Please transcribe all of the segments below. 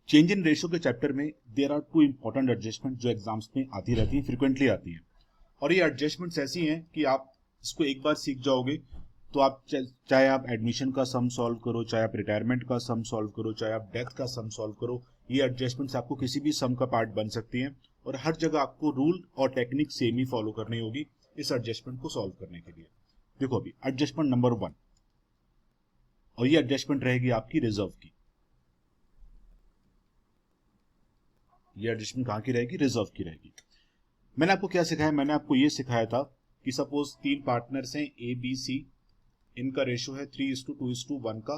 Change in ratio के chapter में there are two important adjustment जो एग्जाम्स में आती रहती हैं, फ्रिक्वेंटली आती हैं। और ये एडजस्टमेंट्स ऐसी हैं कि आप इसको एक बार सीख जाओगे तो आप चाहे आप एडमिशन का सम सॉल्व करो, चाहे आप रिटायरमेंट का सम सॉल्व करो, चाहे आप डेथ का सम सॉल्व करो, ये एडजस्टमेंट्स आपको किसी भी सम का पार्ट बन सकती हैं। और हर जगह आपको रूल और टेक्निक सेम ही फॉलो करनी होगी इस एडजस्टमेंट को सॉल्व करने के लिए। देखो अभी एडजस्टमेंट नंबर 1, और ये एडजस्टमेंट रहेगी आपकी रिजर्व की। ये एडजस्टमेंट कहां की रहेगी? रिजर्व की रहेगी। मैंने आपको क्या सिखाया? मैंने आपको ये सिखाया था कि सपोज 3 पार्टनर्स हैं ए बी सी, इनका रेशो है 3:2:1 का,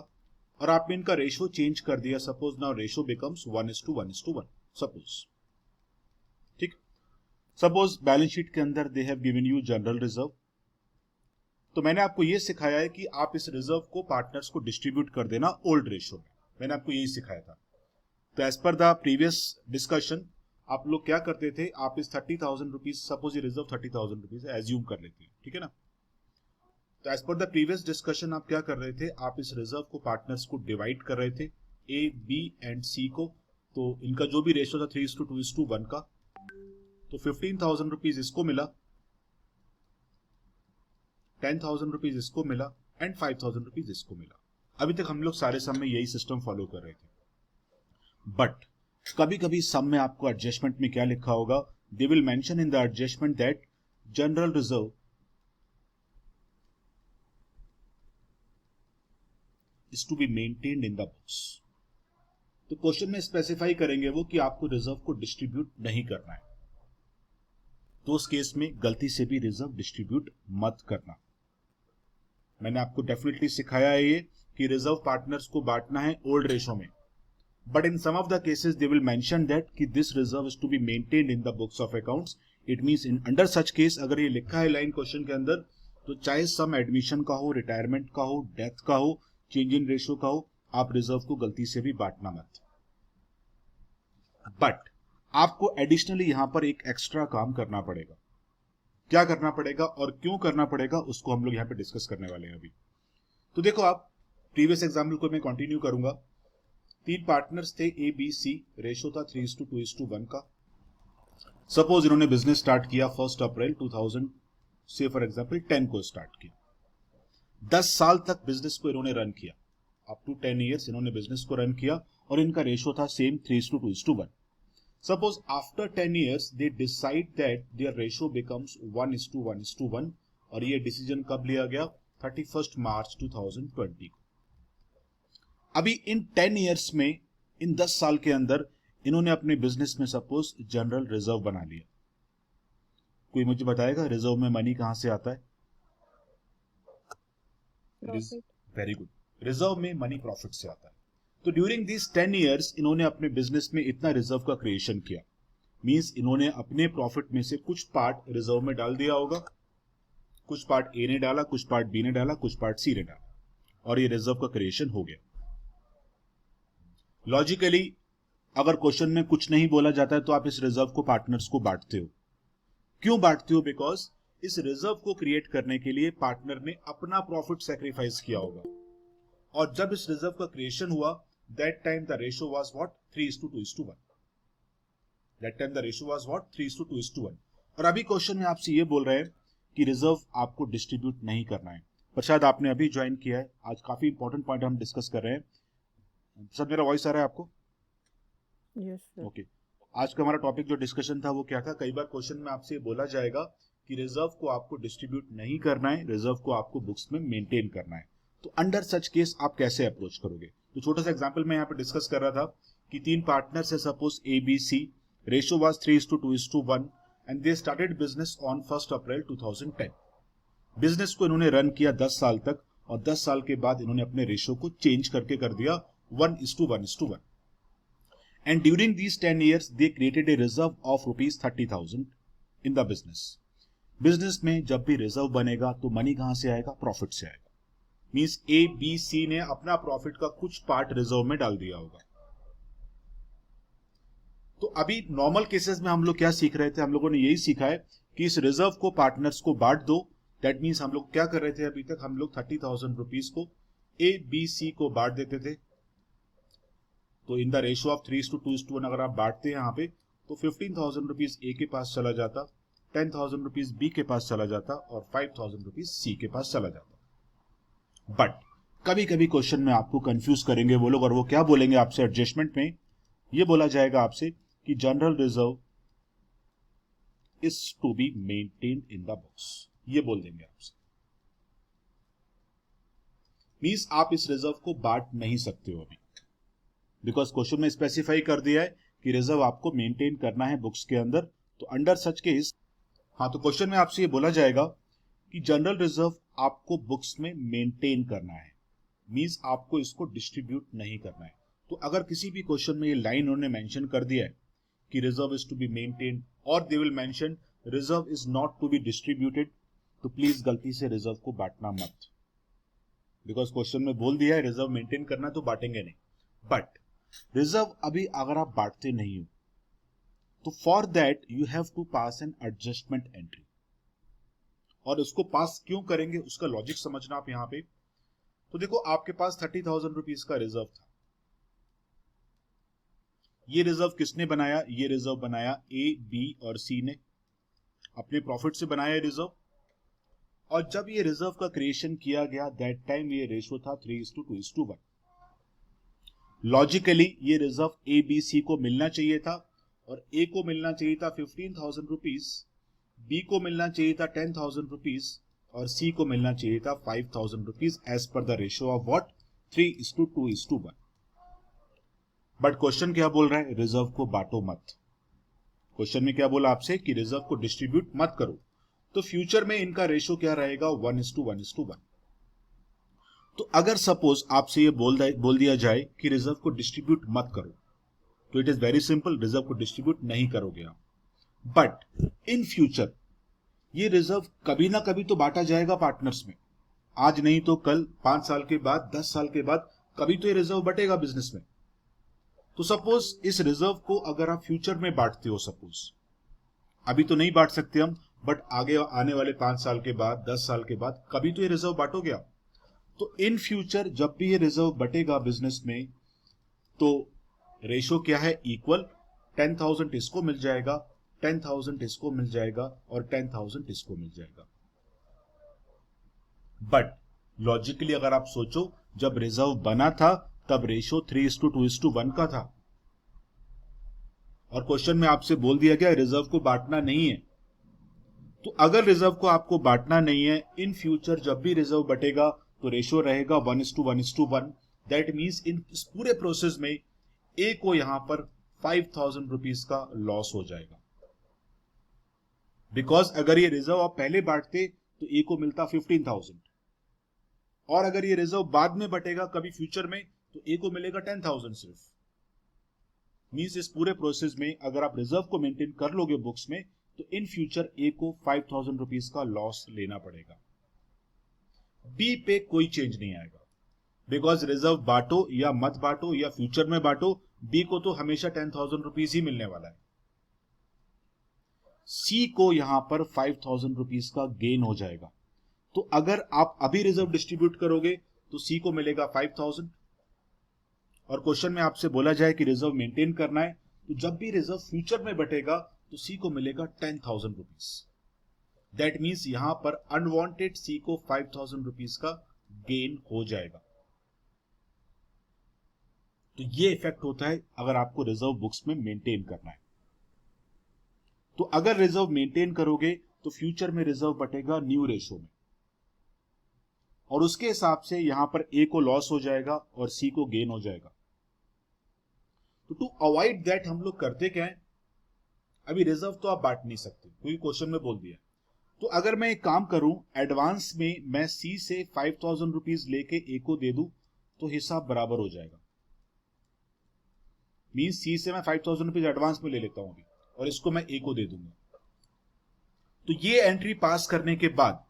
और आपने इनका रेशो चेंज कर दिया। Suppose now ratio becomes 1:1:1 suppose. ठीक, सपोज बैलेंस शीट के अंदर they have given you general reserve. तो मैंने आपको ये सिखाया है कि आप इस रिजर्व को पार्टनर्स को डिस्ट्रीब्यूट कर देना ओल्ड रेशो में। मैंने आपको यही सिखाया था। तो as per the previous discussion आप लोग क्या करते थे, आप इस 30,000 रुपीज, सपोज ये रिजर्व 30,000 रुपीज एज्यूम कर लेते हैं, ठीक है ना। तो as per the previous discussion आप क्या कर रहे थे, आप इस रिजर्व को पार्टनर्स को डिवाइड कर रहे थे, ए बी एंड सी को। तो इनका जो भी रेशियो था 3:2:1 का, तो 15,000 रुपीज इसको मिला, 10,000 रुपीज इसको मिला एंड 5,000 रुपीज इसको मिला। अभी तक हम लोग सारे सम में यही सिस्टम फॉलो कर रहे थे। बट कभी कभी सम में आपको एडजस्टमेंट में क्या लिखा होगा, they will mention in the adjustment that general reserve is to be maintained in the books. तो क्वेश्चन में स्पेसिफाई करेंगे वो कि आपको रिजर्व को डिस्ट्रीब्यूट नहीं करना है, तो उस केस में गलती से भी रिजर्व डिस्ट्रीब्यूट मत करना। मैंने आपको डेफिनेटली सिखाया है ये कि रिजर्व पार्टनर्स को बांटना है ओल्ड रेशो में। But in some of the cases they will mention that कि this reserve is to be maintained in the books of accounts. It means in under such case अगर ये लिखा है line question के अंदर, तो चाहे सम एडमिशन का हो, रिटायरमेंट का हो, डेथ का हो, चेंज इन रेशियो का हो, आप रिजर्व को गलती से भी बांटना मत। बट आपको एडिशनली यहां पर एक एक्स्ट्रा काम करना पड़ेगा। क्या करना पड़ेगा और क्यों करना पड़ेगा उसको हम लोग यहां पे डिस्कस करने वाले हैं अभी। तो देखो, आप प्रीवियस एग्जाम्पल को मैं कंटिन्यू करूंगा। 3 पार्टनर्स थे ए बी सी, रेशो था 3:2:1 का। सपोज इन्होंने बिजनेस स्टार्ट किया 1 अप्रैल 2000 से फॉर एग्जांपल 10 को स्टार्ट किया। 10 साल तक बिजनेस को इन्होंने रन किया, अप टू 10 ईयर्स इन्होंने बिजनेस को रन किया, और इनका रेशो था same 3:2:1। Suppose after 10 years they decide that their ratio becomes 1:1:1, और ये डिसीजन कब लिया गया? 31 मार्च 2020 को। अभी इन 10 ईयर्स में, इन 10 साल के अंदर इन्होंने अपने बिजनेस में सपोज जनरल रिजर्व बना लिया। कोई मुझे बताएगा रिजर्व में मनी कहां से आता है? वेरी गुड, रिजर्व में मनी प्रॉफिट से आता है। तो ड्यूरिंग दिस 10 ईयर्स इन्होंने अपने बिजनेस में इतना रिजर्व का क्रिएशन किया। मींस इन्होंने अपने प्रॉफिट में से कुछ पार्ट रिजर्व में डाल दिया होगा, कुछ पार्ट ए ने डाला, कुछ पार्ट बी ने डाला, कुछ पार्ट सी ने डाला, और ये रिजर्व का क्रिएशन हो गया। लॉजिकली अगर क्वेश्चन में कुछ नहीं बोला जाता है तो आप इस रिजर्व को पार्टनर्स को बांटते हो। क्यों बांटते हो? बिकॉज इस रिजर्व को क्रिएट करने के लिए पार्टनर ने अपना प्रॉफिट सैक्रिफाइस किया होगा, और जब इस रिजर्व का क्रिएशन हुआ that time the ratio was what? 3:2:1। That time the ratio was what? 3:2:1। और अभी क्वेश्चन में आपसे ये बोल रहे हैं कि रिजर्व आपको डिस्ट्रीब्यूट नहीं करना है। पर शायद आपने अभी ज्वाइन किया है, आज काफी इंपॉर्टेंट पॉइंट हम डिस्कस कर रहे हैं। सर मेरा वॉइस आ रहा है आपको? Yes sir. ओके, आज का हमारा टॉपिक जो डिस्कशन था वो क्या था? कई बार क्वेश्चन में आपसे बोला जाएगा कि रिजर्व को आपको डिस्ट्रीब्यूट नहीं करना है, रिजर्व को आपको बुक्स में मेंटेन करना है। तो अंडर सच केस आप कैसे अप्रोच करोगे? तो छोटा सा एग्जांपल मैं यहाँ पे डिस्कस कर रहा था कि 3 पार्टनर्स है, suppose A B C, ratio was 3:2:1 and they started business on 1 April 2010। Business को इन्होंने रन किया 10 साल तक, और 10 साल के बाद इन्होंने अपने रेशियो को चेंज करके कर दिया 1:1:1। And during these 10 years, they created a reserve of ₹30,000 in the business. Business में जब भी रिजर्व बनेगा तो मनी कहां से आएगा? प्रॉफिट से आएगा। मींस ए बी सी ने अपना प्रॉफिट का कुछ पार्ट रिजर्व में डाल दिया होगा। तो अभी नॉर्मल केसेस में हम लोग क्या सीख रहे थे? हम लोगों ने यही सीखा है कि इस रिजर्व को पार्टनर्स को बांट दो। दैट मीन्स हम लोग क्या कर रहे थे अभी तक? हम लोग 30,000 रुपीज को ए बी सी को बांट देते थे। तो इन द रेशियो ऑफ 3:2:1 अगर आप बांटते हैं यहाँ पे तो 15,000 रुपीज ए के पास चला जाता, 10,000 रुपीज बी के पास चला जाता और 5,000 रुपीज सी के पास चला जाता। बट कभी कभी क्वेश्चन में आपको कंफ्यूज करेंगे वो लोग, और वो क्या बोलेंगे आपसे एडजस्टमेंट में, ये बोला जाएगा आपसे कि general reserve is to be maintained in the books, ये बोल देंगे आपसे। मींस आप इस रिजर्व को बांट नहीं सकते हो अभी, बिकॉज क्वेश्चन में स्पेसिफाई कर दिया है कि रिजर्व आपको मेंटेन करना है बुक्स के अंदर। तो अंडर सच केस, हाँ, तो क्वेश्चन में आपसे ये बोला जाएगा कि जनरल रिजर्व आपको बुक्स में मेंटेन करना है, मींस आपको इसको डिस्ट्रीब्यूट नहीं करना है। तो अगर किसी भी क्वेश्चन में ये लाइन उन्होंने मेंशन कर दिया है कि reserve is to be maintain, और they will mention reserve is not to be distributed, तो प्लीज गलती से रिजर्व को बांटना मत, बिकॉज क्वेश्चन में बोल दिया है रिजर्व मेंटेन करना, तो बांटेंगे नहीं। बट रिजर्व अभी अगर आप बांटते नहीं हो तो for that you have to pass an adjustment entry, और उसको पास क्यों करेंगे उसका लॉजिक समझना आप यहां पे। तो देखो, आपके पास 30,000 रुपीज का रिजर्व था। ये रिजर्व किसने बनाया? ये रिजर्व बनाया ए, बी और सी ने, अपने प्रॉफिट से बनाया रिजर्व। और जब ये रिजर्व का क्रिएशन किया गया, दैट टाइम ये रेशियो था 3:2:1। लॉजिकली ये रिजर्व ए, बी, सी को मिलना चाहिए था, और ए को मिलना चाहिए था 15,000 रुपीज, बी को मिलना चाहिए था 10,000 रुपीज, और सी को मिलना चाहिए था 5,000 rupees, as per the ratio of what? 3:2:1। But question क्या बोल रहा है? रिजर्व को बांटो मत। क्वेश्चन में क्या बोला आपसे कि रिजर्व को डिस्ट्रीब्यूट मत करो। तो फ्यूचर में इनका रेशियो क्या रहेगा? 1:1:1। तो अगर सपोज आपसे ये बोल दिया जाए कि रिजर्व को डिस्ट्रीब्यूट मत करो, तो it is very simple, reserve को डिस्ट्रीब्यूट नहीं करोगे आप। बट इन फ्यूचर ये रिजर्व कभी ना कभी तो बांटा जाएगा पार्टनर्स में, आज नहीं तो कल, 5 साल के बाद, 10 साल के बाद, कभी तो ये रिजर्व बटेगा बिजनेस में। तो सपोज इस रिजर्व को अगर आप फ्यूचर में बांटते हो, सपोज अभी तो नहीं बांट सकते हम, बट आगे आने वाले 5 साल के बाद, 10 साल के बाद कभी तो ये रिजर्व बांटोगे आप। तो इन फ्यूचर जब भी ये रिजर्व बटेगा बिजनेस में, तो रेशो क्या है? इक्वल। 10,000 इसको मिल जाएगा, 10,000 इसको मिल जाएगा, और 10,000 इसको मिल जाएगा। बट लॉजिकली अगर आप सोचो, जब रिजर्व बना था तब रेशो 3:2:1 का था, और क्वेश्चन में आपसे बोल दिया गया रिजर्व को बांटना नहीं है। तो अगर रिजर्व को आपको बांटना नहीं है, इन फ्यूचर जब भी रिजर्व बटेगा तो रेशो रहेगा 1:1:1। दैट मीन्स इन इस पूरे प्रोसेस में ए को यहां पर 5,000 रुपीज का लॉस हो जाएगा, बिकॉज अगर ये रिजर्व आप पहले बांटते तो ए को मिलता 15,000, और अगर ये रिजर्व बाद में बटेगा कभी फ्यूचर में, तो ए को मिलेगा 10,000 सिर्फ। मींस इस पूरे प्रोसेस में अगर आप रिजर्व को मेंटेन कर लोगे बुक्स में, तो इन फ्यूचर ए को 5,000 रुपीज का लॉस लेना पड़ेगा। बी पे कोई चेंज नहीं आएगा, बिकॉज रिजर्व बांटो या मत बांटो या फ्यूचर में बांटो, बी को तो हमेशा 10,000 रुपीज ही मिलने वाला है। सी को यहां पर 5,000 रुपीज का गेन हो जाएगा। तो अगर आप अभी रिजर्व डिस्ट्रीब्यूट करोगे तो सी को मिलेगा 5,000, और क्वेश्चन में आपसे बोला जाए कि रिजर्व मेंटेन करना है, तो जब भी रिजर्व फ्यूचर में बटेगा तो सी को मिलेगा 10,000 रुपीज। दैट मीन्स यहां पर अनवांटेड सी को 5,000 रुपीज का गेन हो जाएगा। तो ये इफेक्ट होता है अगर आपको रिजर्व बुक्स में मेंटेन करना है। तो अगर रिजर्व मेंटेन करोगे तो फ्यूचर में रिजर्व बटेगा न्यू रेशो में, और उसके हिसाब से यहां पर ए को लॉस हो जाएगा और सी को गेन हो जाएगा। तो टू अवॉइड दैट हम लोग करते क्या है, अभी रिजर्व तो आप बांट नहीं सकते क्योंकि क्वेश्चन में बोल दिया। तो अगर मैं एक काम करूं, एडवांस में मैं सी से 5,000 रुपीज लेके ए को दे दूं, तो हिसाब बराबर हो जाएगा। मींस सी से मैं 5,000 रुपीज एडवांस में ले लेता हूं अभी, और इसको मैं ए को दे दूंगा। तो ये एंट्री पास करने के बाद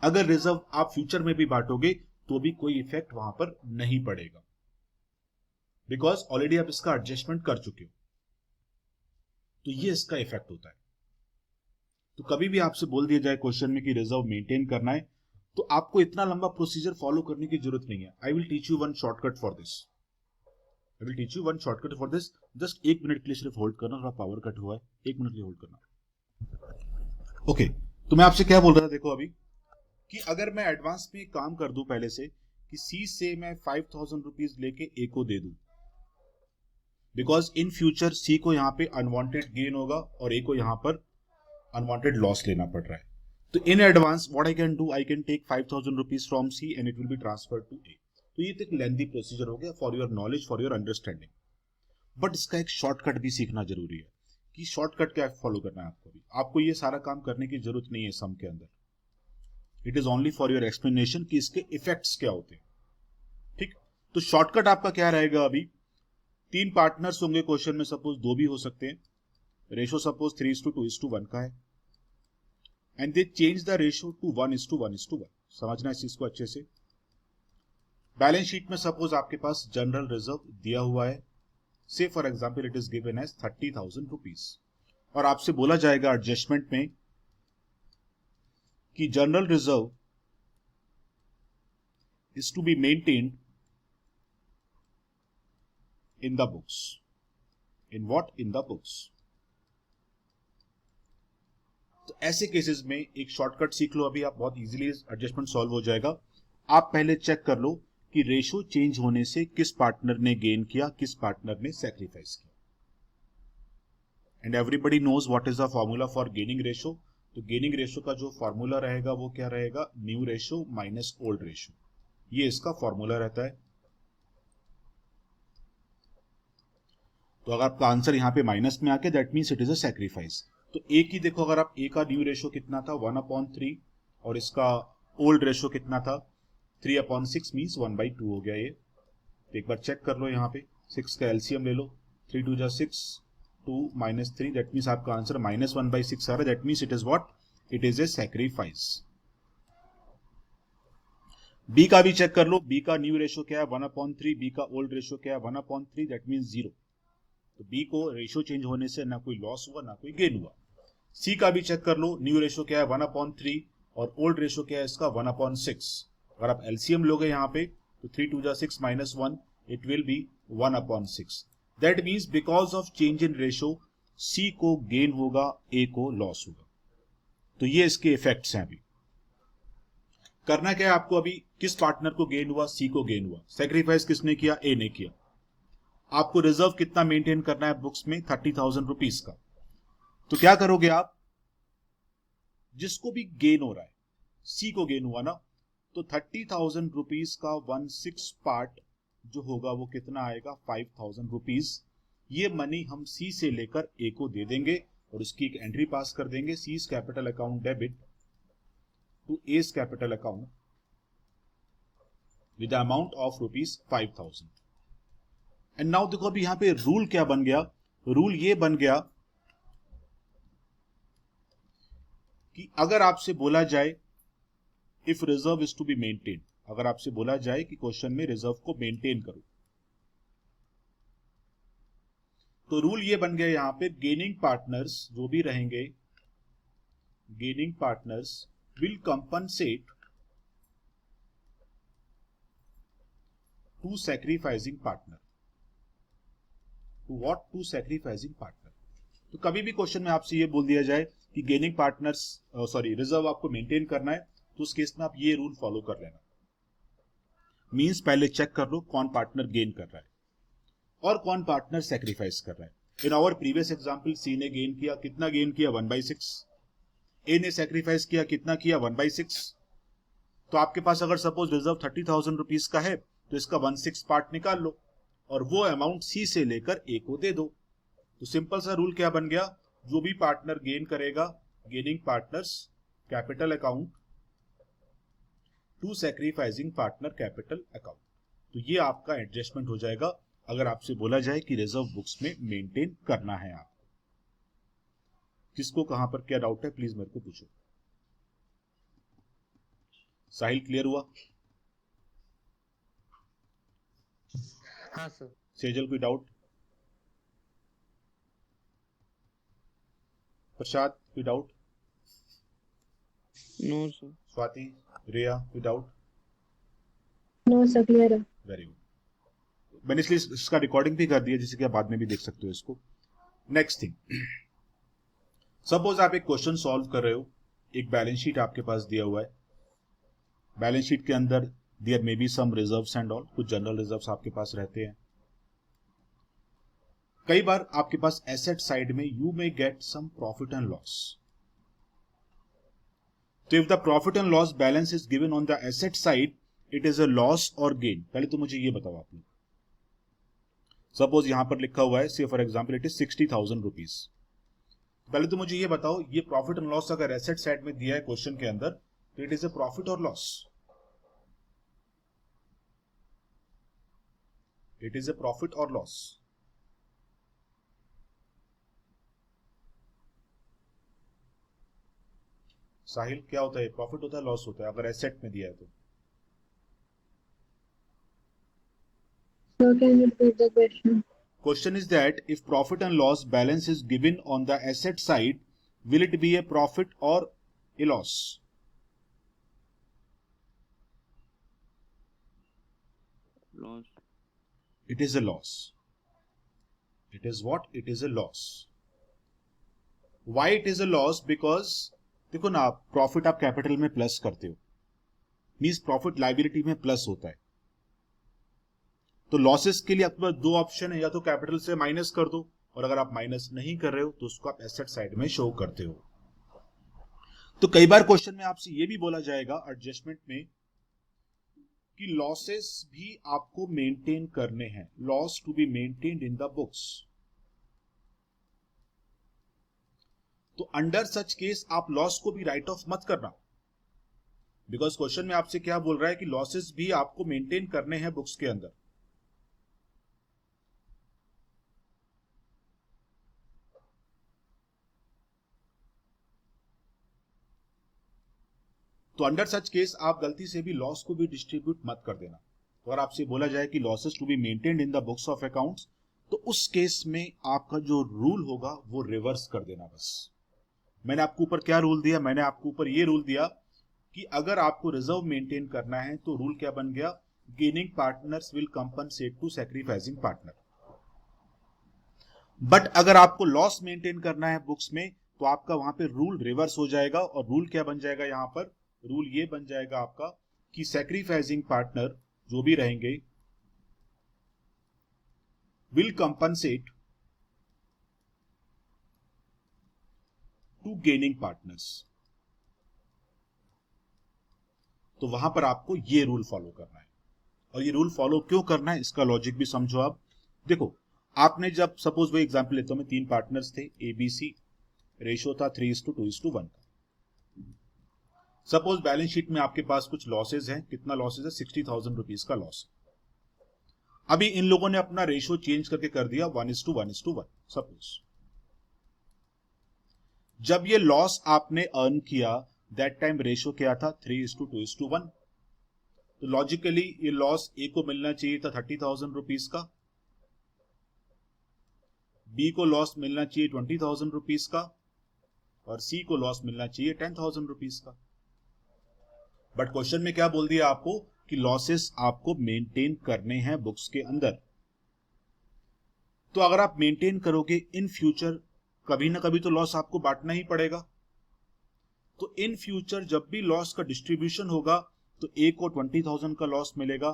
अगर रिजर्व आप फ्यूचर में भी बांटोगे तो भी कोई इफेक्ट वहां पर नहीं पड़ेगा, बिकॉज ऑलरेडी आप इसका एडजस्टमेंट कर चुके हो। तो ये इसका इफेक्ट होता है। तो कभी भी आपसे बोल दिया जाए क्वेश्चन में कि रिजर्व मेंटेन करना है, तो आपको इतना लंबा प्रोसीजर फॉलो करने की जरूरत नहीं है। I will teach you one shortcut for this. I will teach you one shortcut for this. Just 1 minute के लिए सिर्फ होल्ड करना, थोड़ा पावर कट हुआ है, 1 मिनट के लिए होल्ड करना. ओके, तो मैं आपसे क्या बोल रहा था, देखो अभी कि अगर मैं एडवांस में काम कर दूं पहले से कि सी से मैं 5,000 रुपीज लेके ए को दे दूं, बिकॉज इन फ्यूचर सी को यहाँ पे अनवांटेड गेन होगा और ए को यहाँ पर अनवांटेड लॉस लेना पड़ रहा है. तो in advance what I can do, I can take 5,000 rupees from C and it will be transfer to A. तो ये तो एक लेंथी प्रोसीजर हो गया for your knowledge, for your understanding. But इसका एक शॉर्टकट भी सीखना जरूरी है कि शॉर्टकट क्या फॉलो करना है आपको भी. आपको ये सारा काम करने की जरूरत नहीं है सम के अंदर. It is only for your explanation कि इसके इफेक्ट्स क्या होते हैं. ठीक, तो शॉर्टकट आपका क्या रहेगा, अभी 3 पार्टनर्स होंगे क्वेश्चन में, सपोज 2 भी हो सकते हैं. रेशो सपोज 3:2:1 का है and they change the ratio two 1:1:1. समझना इस चीज को अच्छे से. बैलेंस शीट में सपोज आपके पास जनरल रिजर्व दिया हुआ है, say for example it is given as 30,000 rupees, और आपसे बोला जाएगा एडजस्टमेंट में कि general reserve is to be maintained in the books. In what? In the books. तो ऐसे केसेस में एक शॉर्टकट सीख लो अभी आप, बहुत इजीली एडजस्टमेंट सॉल्व हो जाएगा. आप पहले चेक कर लो कि रेशो चेंज होने से किस पार्टनर ने गेन किया, किस पार्टनर ने सैक्रिफाइस किया. And everybody knows what is the formula for gaining ratio. तो गेनिंग रेशो का जो फॉर्मूला रहेगा वो क्या रहेगा, new ratio minus old ratio. ये इसका फॉर्मूला रहता है. तो अगर आपका आंसर यहां पे माइनस में आके, that means it is a sacrifice. तो ए की देखो, अगर आप ए का न्यू रेशो कितना था 1/3 और इसका ओल्ड रेशो कितना था 3/6 मींस 1/2 हो गया ये. तो एक बार चेक कर लो यहाँ पे, 6 का एलसीएम ले लो, 3 2 जा 6, 2 - 3, दैट मींस आपका आंसर -1/6 आ रहा है. That means it is what, it is a sacrifice. B का भी चेक कर लो, बी का न्यू रेशो क्या है 1/3, बी का ओल्ड रेशो क्या है 1/3, दैट मींस 0. तो बी को रेशो चेंज होने से ना कोई लॉस हुआ ना कोई गेन हुआ. सी का भी चेक कर लो, न्यू रेशो क्या है 1/3 और ओल्ड रेशो क्या है इसका 1/6. अगर आप एलसीएम लोगे यहाँ पे तो 3 2 जा 6 -1, it will be 1/6. That means because of change in ratio C को गेन होगा, ए को लॉस होगा. तो ये इसके इफेक्ट्स हैं. अभी करना क्या है आपको, अभी किस पार्टनर को गेन हुआ, सी को गेन हुआ. सैक्रिफाइस किसने किया, ए ने किया. आपको रिजर्व कितना मेंटेन करना है बुक्स में, 30,000 रुपीज का. तो क्या करोगे आप, जिसको भी गेन हो रहा है, सी को गेन हुआ ना, तो 30,000 रुपीज का 1/6 पार्ट जो होगा वो कितना आएगा 5,000 रुपीज. ये मनी हम सी से लेकर ए को दे देंगे और उसकी एक एंट्री पास कर देंगे, seize capital account debit to A's capital account with the amount of rupees 5,000. And now देखो अभी यहां पे रूल क्या बन गया, रूल ये बन गया कि अगर आपसे बोला जाए if reserve is to be maintain, अगर आपसे बोला जाए कि क्वेश्चन में रिजर्व को मेंटेन करो, तो रूल ये बन गया यहां पे, गेनिंग पार्टनर्स जो भी रहेंगे, gaining partners will compensate to sacrificing partner. To what? To sacrificing partner. तो कभी भी क्वेश्चन में आपसे ये बोल दिया जाए कि गेनिंग पार्टनर्स रिजर्व आपको मेंटेन करना है, तो उस केस में आप ये रूल फॉलो कर लेना. मींस पहले चेक कर लो कौन पार्टनर गेन कर रहा है और कौन पार्टनर सैक्रिफाइस कर रहा है. In our previous example C ने गेन किया, कितना गेन किया 1/6. ए ने सैक्रिफाइस किया, कितना किया 1/6. तो आपके पास अगर सपोज रिजर्व 30,000 रुपीज का है तो इसका 1/6 पार्ट निकाल लो और वो अमाउंट सी से लेकर ए को दे दो. तो सिंपल सा रूल क्या बन गया, जो भी पार्टनर गेन करेगा, gaining partners capital account to sacrificing partner capital account. तो ये आपका एडजस्टमेंट हो जाएगा अगर आपसे बोला जाए कि रिजर्व बुक्स में मेंटेन करना है. आप किसको कहां पर क्या डाउट है प्लीज मेरे को पूछो. साहिल क्लियर हुआ? हाँ सर. सेजल कोई डाउट? प्रसाद कोई doubt? No sir. Swati, Riya कोई डाउट? नो सर, क्लियर है. Very good. मैंने इसलिए इसका रिकॉर्डिंग भी कर दिया जिससे कि आप बाद में भी देख सकते हो इसको। नेक्स्ट थिंग, सपोज आप एक क्वेश्चन सॉल्व कर रहे हो, एक बैलेंस शीट आपके पास दिया हुआ है, बैलेंस शीट के अंदर there may be some reserves and all, कुछ जनरल रिजर्व्स आपके पास रहते हैं। कई बार आपके पास एसेट साइड में you may get some profit and loss. तो if the profit and loss balance is given on the asset side, it is a loss और गेन। पहले तो मुझे ये बताओ आपने, सपोज यहां पर लिखा हुआ है, say for example it is 60,000 rupees. पहले तो मुझे ये बताओ, ये प्रॉफिट एंड लॉस अगर एसेट साइड में दिया है क्वेश्चन के अंदर, तो इट इज अ प्रॉफिट और loss? It is a profit और लॉस? साहिल, क्या होता है, प्रॉफिट होता है लॉस होता है अगर एसेट में दिया है तो? So can you repeat the question? Question is that if profit and loss balance is given on the asset side, will it be a profit or a loss? Loss. It is a loss. It is what? It is a loss. Why it is a loss? Because देखो ना, आप profit आप capital में plus करते हो, means profit liability में plus होता है। तो लॉसेस के लिए आपके पास दो ऑप्शन है, या तो कैपिटल से माइनस कर दो, और अगर आप माइनस नहीं कर रहे हो तो उसको आप एसेट साइड में शो करते हो। तो कई बार क्वेश्चन में आपसे ये भी बोला जाएगा एडजस्टमेंट में कि लॉसेस भी आपको मेंटेन करने हैं, loss to be maintained in the books. तो अंडर सच केस आप लॉस को भी राइट ऑफ मत करना, बिकॉज क्वेश्चन में आपसे क्या बोल रहा है कि लॉसेस भी आपको मेंटेन करने हैं बुक्स के अंदर। तो अंडर सच केस आप गलती से भी लॉस को भी डिस्ट्रीब्यूट मत कर देना। तो अगर आपसे बोला जाए कि losses to be maintained in the books of accounts, तो उस केस में आपका जो रूल होगा वो रिवर्स कर देना। बस मैंने आपको ऊपर क्या रूल दिया, मैंने आपको ऊपर ये रूल दिया कि अगर आपको रिजर्व मेंटेन करना है तो रूल क्या बन गया, gaining partners will compensate to sacrificing partner. But अगर आपको लॉस मेंटेन करना है बुक्स में, तो आपका वहां पे रूल रिवर्स हो जाएगा, और रूल क्या बन जाएगा, यहां पर रूल ये बन जाएगा आपका कि सैक्रिफाइसिंग पार्टनर जो भी रहेंगे will compensate to gaining partners. तो वहां पर आपको ये रूल फॉलो करना है। और ये रूल फॉलो क्यों करना है, इसका लॉजिक भी समझो आप। देखो, आपने जब सपोज वो एग्जांपल लेता हूं मैं, 3 पार्टनर्स थे, ABC, रेशियो था 3:2:1 का। सपोज बैलेंस शीट में आपके पास कुछ लॉसेज हैं, कितना लॉसेज है, 60,000 रुपीज का लॉस। अभी इन लोगों ने अपना रेशियो चेंज करके कर दिया 1:1:1। सपोज जब ये लॉस आपने अर्न किया, दैट टाइम रेशियो क्या था, 3:2:1। तो लॉजिकली ये लॉस ए को मिलना चाहिए था 30,000 रुपीज का, बी को लॉस मिलना चाहिए 20,000 रुपीज का, और सी को लॉस मिलना चाहिए 10,000 रुपीज का। बट क्वेश्चन में क्या बोल दिया आपको कि लॉसेस आपको मेंटेन करने हैं बुक्स के अंदर। तो अगर आप मेंटेन करोगे, इन फ्यूचर कभी ना कभी तो लॉस आपको बांटना ही पड़ेगा। तो इन फ्यूचर जब भी लॉस का डिस्ट्रीब्यूशन होगा, तो ए को 20,000 का लॉस मिलेगा,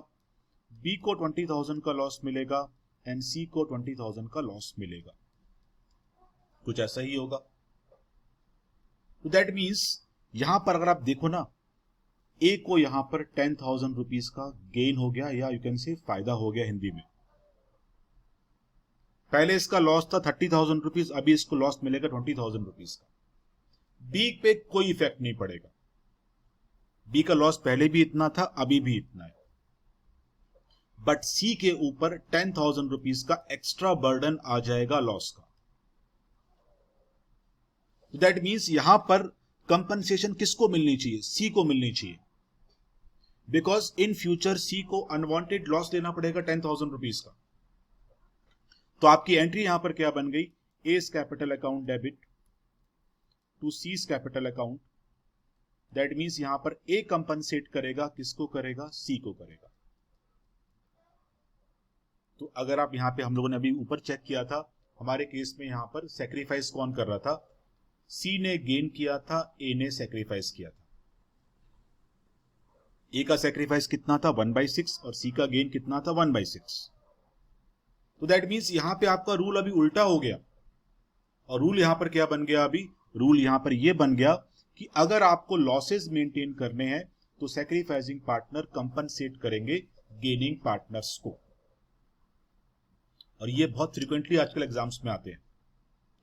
बी को 20,000 का लॉस मिलेगा, एंड सी को 20,000 का लॉस मिलेगा। कुछ ऐसा ही होगा। तो दैट मीन्स यहां पर अगर आप देखो ना, ए को यहां पर 10,000 रुपीज का गेन हो गया, या यू कैन से फायदा हो गया हिंदी में। पहले इसका लॉस था 30,000 रुपीज, अभी इसको लॉस मिलेगा 20,000 रुपीज का। बी पे कोई इफेक्ट नहीं पड़ेगा, बी का लॉस पहले भी इतना था, अभी भी इतना है। बट सी के ऊपर 10,000 रुपीज का एक्स्ट्रा बर्डन आ जाएगा लॉस का। दैट मीन्स यहां पर कंपनसेशन किसको मिलनी चाहिए, सी को मिलनी चाहिए, बिकॉज इन फ्यूचर सी को अनवांटेड लॉस लेना पड़ेगा 10,000 रुपीज का। तो आपकी एंट्री यहां पर क्या बन गई, A's capital account debit to C's capital account. That means यहां पर ए कंपनसेट करेगा, किसको करेगा, सी को करेगा। तो अगर आप यहाँ पे, हम लोगों ने अभी ऊपर चेक किया था, हमारे केस में यहाँ पर सेक्रीफाइस कौन कर रहा था? सी ने गेन किया था, ए ने सेक्रीफाइस किया था। ए का सेक्रीफाइस कितना था? 1/6, और सी का गेन कितना था? 1/6। तो दैट मीन्स यहां पे आपका रूल अभी उल्टा हो गया। और रूल यहां पर क्या बन गया? अभी रूल यहां पर यह बन गया कि अगर आपको लॉसेस मेंटेन करने हैं तो सैक्रिफाइसिंग पार्टनर कंपनसेट करेंगे गेनिंग पार्टनर्स को। और ये बहुत फ्रीक्वेंटली आजकल एग्जाम्स में आते हैं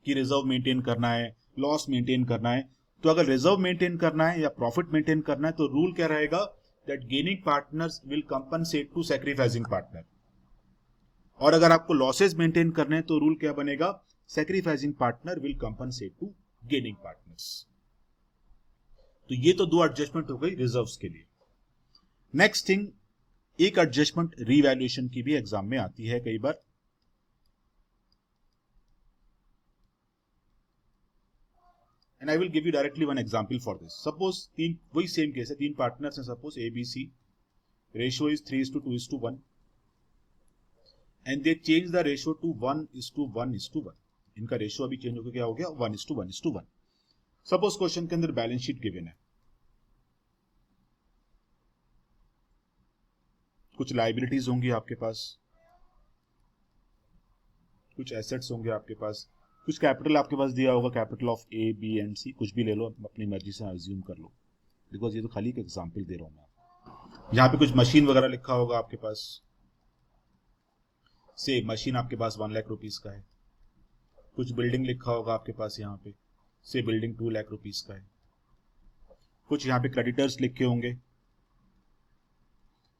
कि रिजर्व मेंटेन करना है, लॉस मेंटेन करना है। तो अगर रिजर्व मेंटेन करना है या प्रॉफिट मेंटेन करना है तो रूल क्या रहेगा? That gaining partners will compensate to sacrificing partner. और अगर आपको लॉसेस मेंटेन करने हैं तो रूल क्या बनेगा? Sacrificing partner will compensate to gaining partners. तो ये तो दो एडजस्टमेंट हो गई रिजर्व्स के लिए। नेक्स्ट थिंग, एक एडजस्टमेंट रीवैल्यूएशन की भी एग्जाम में आती है कई बार। And I will give you directly one example for this. Suppose तीन, वही सेम केस है, तीन पार्टनर्स हैं, suppose A B C, ratio is 3:2:1 and they change the ratio to 1:1:1। इनका रेशियो अभी चेंज होकर क्या हो गया? 1:1:1। सपोज क्वेश्चन के अंदर बैलेंस शीट गिवन है, कुछ लायबिलिटीज होंगी आपके पास, कुछ एसेट्स होंगे आपके पास, कुछ कैपिटल आपके पास दिया होगा, capital of A B and C, कुछ भी ले लो, अपनी मर्जी से अज्यूम कर लो, बिकॉज ये तो खाली एक एग्जाम्पल दे रहा हूं मैं। यहाँ पे कुछ मशीन वगैरह लिखा होगा आपके पास, से मशीन आपके पास 1 लाख रुपीज का है। कुछ बिल्डिंग लिखा होगा आपके पास यहाँ पे, से बिल्डिंग 2 लाख रुपीज का है। कुछ यहाँ पे क्रेडिटर्स लिखे होंगे,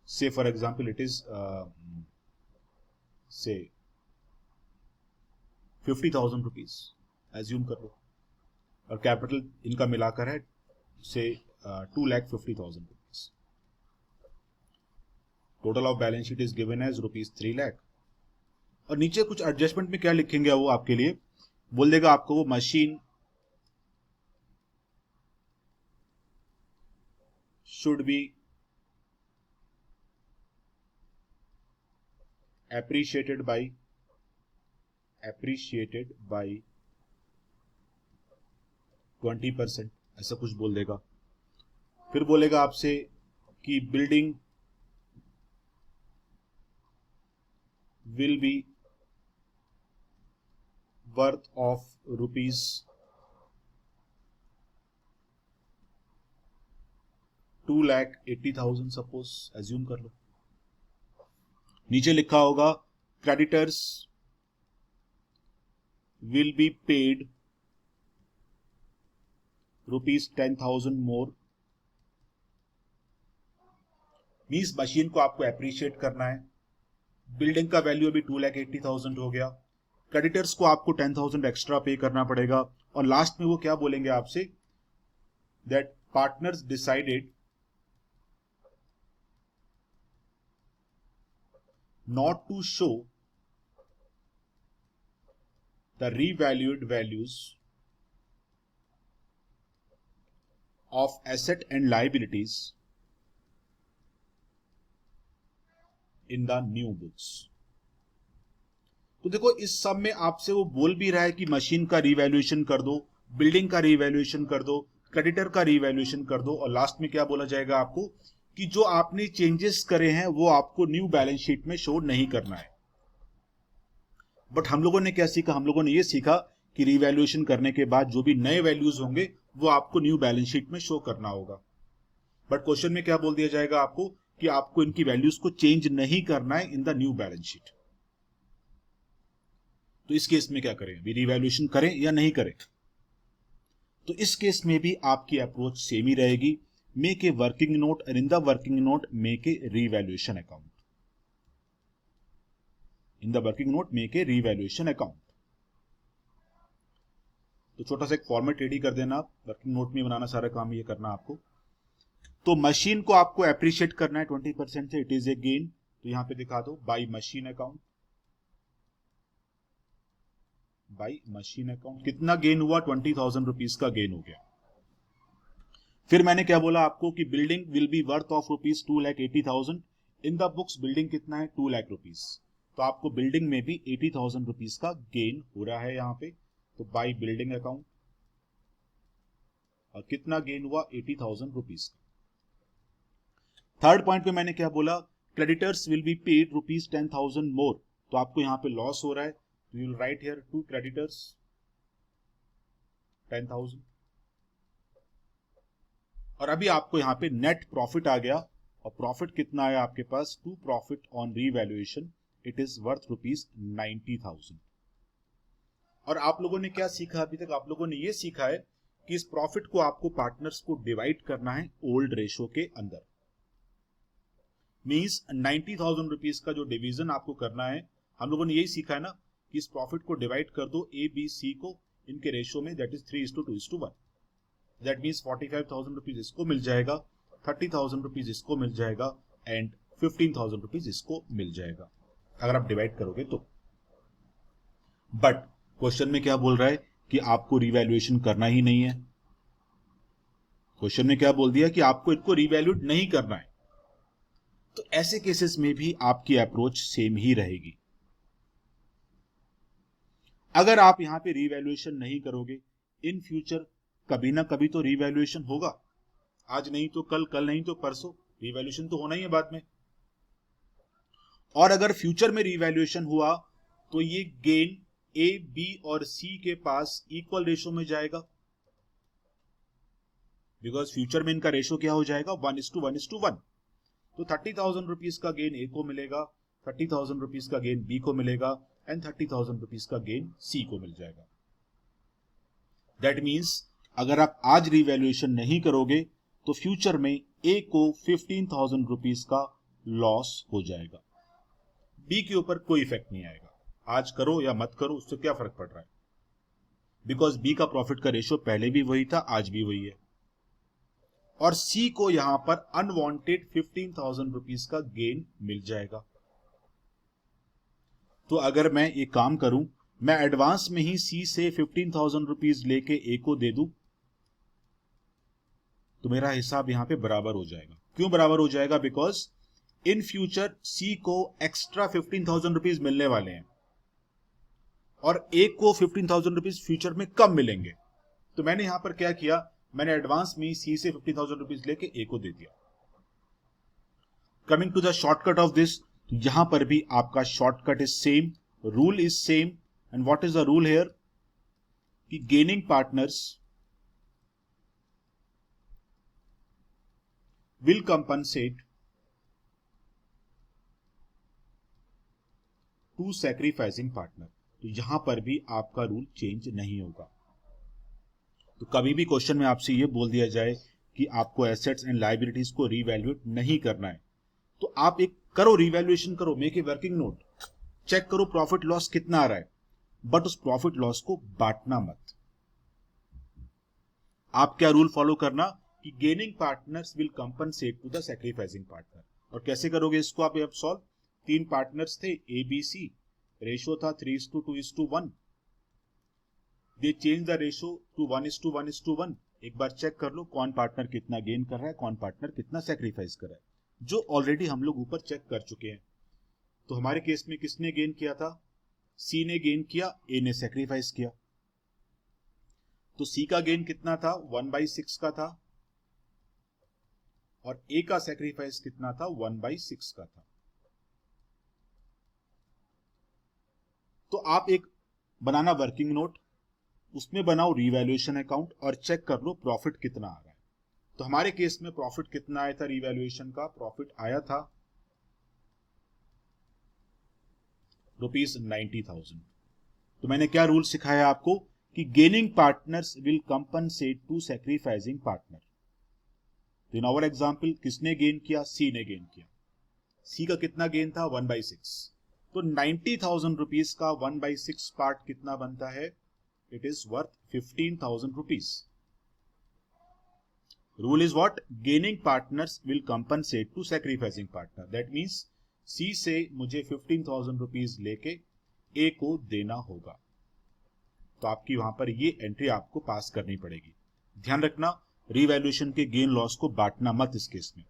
से फॉर एग्जाम्पल इट इज से 50,000 रुपीज एज्यूम कर लो, और कैपिटल इनका मिलाकर है से 2,50,000 rupees. Total of balance sheet is given as rupees 3 lakh. और नीचे कुछ एडजस्टमेंट में क्या लिखेंगे वो आपके लिए बोल देगा, आपको वो machine should be appreciated by 20%, ऐसा कुछ बोल देगा। फिर बोलेगा आपसे कि building will be worth of rupees 2,80,000 suppose assume कर लो। नीचे लिखा होगा creditors will be paid rupees 10,000 more. Means machine को आपको एप्रिशिएट करना है, बिल्डिंग का वैल्यू अभी 2,80,000 हो गया, क्रेडिटर्स को आपको 10,000 एक्स्ट्रा पे करना पड़ेगा। और लास्ट में वो क्या बोलेंगे आपसे? That partners decided not to show the revalued values of asset and liabilities in the new books। तो देखो इस सब में आपसे वो बोल भी रहा है कि मशीन का रिवैल्यूएशन कर दो, बिल्डिंग का रिवैल्यूएशन कर दो, क्रेडिटर का रिवैल्यूएशन कर दो, और लास्ट में क्या बोला जाएगा आपको कि जो आपने चेंजेस करे हैं वो आपको न्यू बैलेंस शीट में शो नहीं करना है। बट हम लोगों ने क्या सीखा? हम लोगों ने ये सीखा कि रिवैल्यूएशन करने के बाद जो भी नए वैल्यूज होंगे वो आपको न्यू बैलेंस शीट में शो करना होगा। बट क्वेश्चन में क्या बोल दिया जाएगा आपको कि आपको इनकी वैल्यूज को चेंज नहीं करना है in the new balance sheet. तो इस केस में क्या करें? अभी रिवैल्यूएशन करें या नहीं करें? तो इस केस में भी आपकी अप्रोच सेम ही रहेगी, make a working note and in the working note make a revaluation account। in the working note make a revaluation account। तो छोटा सा एक फॉर्मेट रेडी कर देना, आप वर्किंग नोट में बनाना, सारा काम ये करना आपको। तो मशीन को आपको एप्रिशिएट करना है 20% से, इट इज ए गेन, तो यहां पे दिखा दो by machine account. By machine account कितना गेन हुआ? 20,000 रुपीज का गेन हो गया। फिर मैंने क्या बोला आपको कि building will be worth of rupees 2,80,000। In the books building कितना है? 2 लाख रुपीज। तो आपको बिल्डिंग में भी 80,000 रुपीज का गेन हो रहा है यहाँ पे। तो बाय बिल्डिंग अकाउंट, और कितना गेन हुआ? 80,000 रुपीज का। थर्ड पॉइंट पे मैंने क्या बोला? Creditors will be paid ₹10,000 more. तो आपको यहाँ पे लॉस हो रहा है, तो you will write here to creditors 10,000। और अभी आपको यहाँ पे नेट प्रॉफिट आ गया, और प्रॉफिट कितना आया आपके पास? To profit on revaluation it is worth ₹90,000। और आप लोगों ने क्या सीखा अभी तक? आप लोगों ने ये सीखा है कि इस प्रॉफिट को आपको पार्टनर्स को डिवाइड करना है ओल्ड रेशो के अंदर। मींस 90,000 रुपीज का जो डिवीजन आपको करना है, हम लोगों ने यही सीखा है ना कि इस प्रॉफिट को डिवाइड कर दो ए बी सी को इनके रेशो में, that is 3:2:1। That means 45,000 rupees इसको मिल जाएगा, 30,000 रुपीज इसको मिल जाएगा, एंड 15,000 रुपीज इसको मिल जाएगा अगर आप डिवाइड करोगे तो। बट क्वेश्चन में क्या बोल रहा है कि आपको रिवैल्यूएशन करना ही नहीं है। क्वेश्चन में क्या बोल दिया कि आपको इनको रिवैल्यूएट नहीं करना है। तो ऐसे केसेस में भी आपकी अप्रोच सेम ही रहेगी। अगर आप यहां पे रिवैल्यूएशन नहीं करोगे, इन फ्यूचर कभी ना कभी तो रिवैल्यूएशन होगा। आज नहीं तो कल, कल नहीं तो परसों, रिवैल्यूएशन तो होना ही है बाद में। और अगर फ्यूचर में रिवैल्यूएशन हुआ तो ये गेन ए बी और सी के पास इक्वल रेशो में जाएगा, बिकॉज फ्यूचर में इनका रेशो क्या हो जाएगा? 1:1:1। तो 30,000 रुपीज का गेन ए को मिलेगा, 30,000 रुपीज का गेन बी को मिलेगा, एंड 30,000 रुपीज का गेन सी को मिल जाएगा। दैट मीन्स अगर आप आज रिवैल्यूएशन नहीं करोगे तो फ्यूचर में ए को 15,000 रुपीज का लॉस हो जाएगा। बी के ऊपर कोई इफेक्ट नहीं आएगा, आज करो या मत करो उससे क्या फर्क पड़ रहा है, बिकॉज बी का प्रॉफिट का रेशो पहले भी वही था, आज भी वही है। और सी को यहां पर अनवांटेड 15,000 रुपीज का गेन मिल जाएगा। तो अगर मैं ये काम करूं, मैं एडवांस में ही सी से 15,000 रुपीज लेके ए को दे दूं, तो मेरा हिसाब यहां पे बराबर हो जाएगा। क्यों बराबर हो जाएगा? बिकॉज इन फ्यूचर सी को एक्स्ट्रा 15,000 रुपीज मिलने वाले हैं और ए को 15,000 रुपीज फ्यूचर में कम मिलेंगे। तो मैंने यहां पर क्या किया? मैंने एडवांस में सी से 50,000 रुपीज लेके ए को दे दिया। Coming to the shortcut of this, यहां पर भी आपका shortcut is same, rule is same. And what is the rule here? कि gaining partners will compensate to sacrificing partner. तो यहां पर भी आपका रूल चेंज नहीं होगा। तो कभी भी क्वेश्चन में आपसे ये बोल दिया जाए कि आपको एसेट्स एंड लायबिलिटीज को रिवैल्यूएट नहीं करना है, तो आप एक करो, रिवैल्यूएशन करो, make a working note, check करो प्रॉफिट लॉस कितना आ रहा है, बट उस प्रॉफिट लॉस को बांटना मत। आप क्या रूल फॉलो करना कि gaining partners will compensate to the sacrificing partner. और कैसे करोगे इसको आप? सॉल्व, 3 पार्टनर्स थे ए बी सी, रेशो था 3:2:1। दे चेंज द रेशो टू 1:1:1। एक बार चेक कर लो कौन पार्टनर कितना गेन कर रहा है, कौन पार्टनर कितना सैक्रिफाइस कर रहा है, जो ऑलरेडी हम लोग ऊपर चेक कर चुके हैं। तो हमारे केस में किसने गेन किया था? सी ने गेन किया, ए ने सैक्रिफाइस किया। तो सी का गेन कितना था? 1/6 का था, और ए का सैक्रिफाइस कितना था? 1/6 का था। तो आप एक बनाना वर्किंग नोट, उसमें बनाओ रिवैल्यूएशन अकाउंट और चेक कर लो प्रॉफिट कितना आ रहा है। तो हमारे केस में प्रॉफिट कितना आया था? रिवैल्यूएशन का प्रॉफिट आया था ₹90,000। तो मैंने क्या रूल सिखाया आपको कि gaining partners will compensate to sacrificing partner. तो इन आवर एग्जांपल किसने गेन किया? सी ने गेन किया। सी का कितना गेन था? 1/6। तो 90,000 रुपीज का 1/6 पार्ट कितना बनता है? It is worth 15,000 rupees. Rule is what? Gaining partners will compensate to sacrificing partner. That means C से मुझे 15,000 रुपीज लेके A को देना होगा। तो आपकी वहां पर ये एंट्री आपको पास करनी पड़ेगी। ध्यान रखना, रिवैल्यूएशन के गेन लॉस को बांटना मत इस केस में।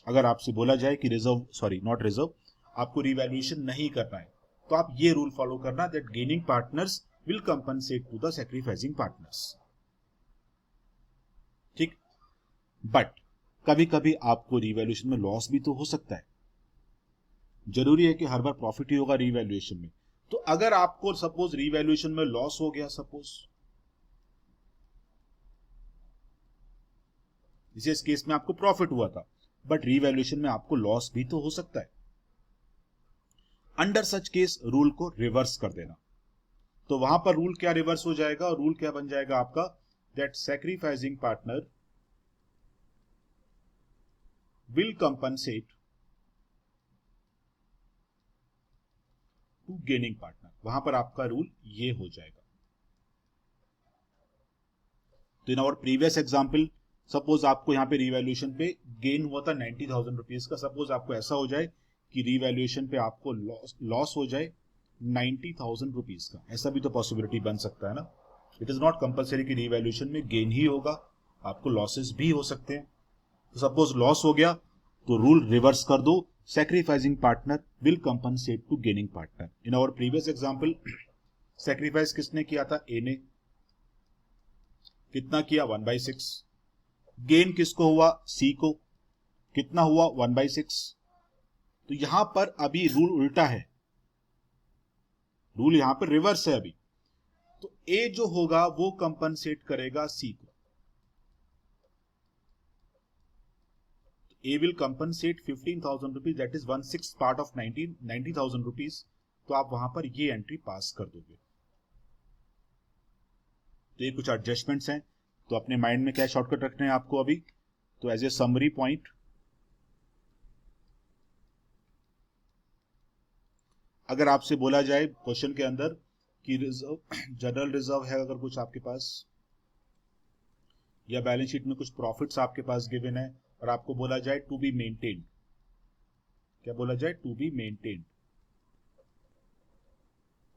अगर आपसे बोला जाए कि रिजर्व, सॉरी नॉट रिजर्व, आपको रिवैल्यूएशन नहीं करना है, तो आप ये रूल फॉलो करना that gaining partners will compensate to the sacrificing partners. ठीक, बट कभी कभी आपको रिवैल्यूएशन में लॉस भी तो हो सकता है। जरूरी है कि हर बार प्रॉफिट ही होगा रिवैल्यूएशन में? तो अगर आपको सपोज रिवैल्यूएशन में लॉस हो गया, सपोज इस केस में आपको प्रॉफिट हुआ था बट रिवैल्यूएशन में आपको लॉस भी तो हो सकता है। अंडर सच केस रूल को रिवर्स कर देना। तो वहां पर रूल क्या रिवर्स हो जाएगा, और रूल क्या बन जाएगा आपका, that sacrificing partner will compensate to gaining partner. वहां पर आपका रूल ये हो जाएगा। तो in our previous example, suppose आपको यहां पे रिवैल्यूएशन पे गेन हुआ था 90,000 रुपीज का। सपोज आपको ऐसा हो जाए कि रिवैल्यूएशन पे आपको लॉस हो जाए 90,000 रुपीज का, ऐसा भी तो पॉसिबिलिटी बन सकता है ना। इट इज नॉट कंपल्सरी कि रिवैल्यूएशन में गेन ही होगा, आपको लॉसेस भी हो सकते हैं। तो सपोज लॉस हो गया तो रूल रिवर्स कर दो, sacrificing partner will compensate to gaining partner. In our previous example sacrifice किसने किया था, ए ने। कितना किया, 1/6। गेन किसको हुआ, सी को। कितना हुआ, 1/6। तो यहां पर अभी रूल उल्टा है, रूल यहां पर रिवर्स है अभी। तो ए जो होगा वो कंपनसेट करेगा सी को। A will compensate 15,000 rupees, that is 1/6 part of 90,000 rupees. तो आप वहां पर ये एंट्री पास कर दोगे। तो ये कुछ एडजस्टमेंट्स हैं, तो अपने माइंड में क्या शॉर्टकट रखने हैं आपको अभी। तो एज ए समरी पॉइंट, अगर आपसे बोला जाए क्वेश्चन के अंदर कि रिजर्व, जनरल रिजर्व है अगर कुछ आपके पास, या बैलेंस शीट में कुछ प्रॉफिट्स आपके पास गिवन है, और आपको बोला जाए टू बी मेंटेन्ड, क्या बोला जाए, टू बी मेंटेन्ड,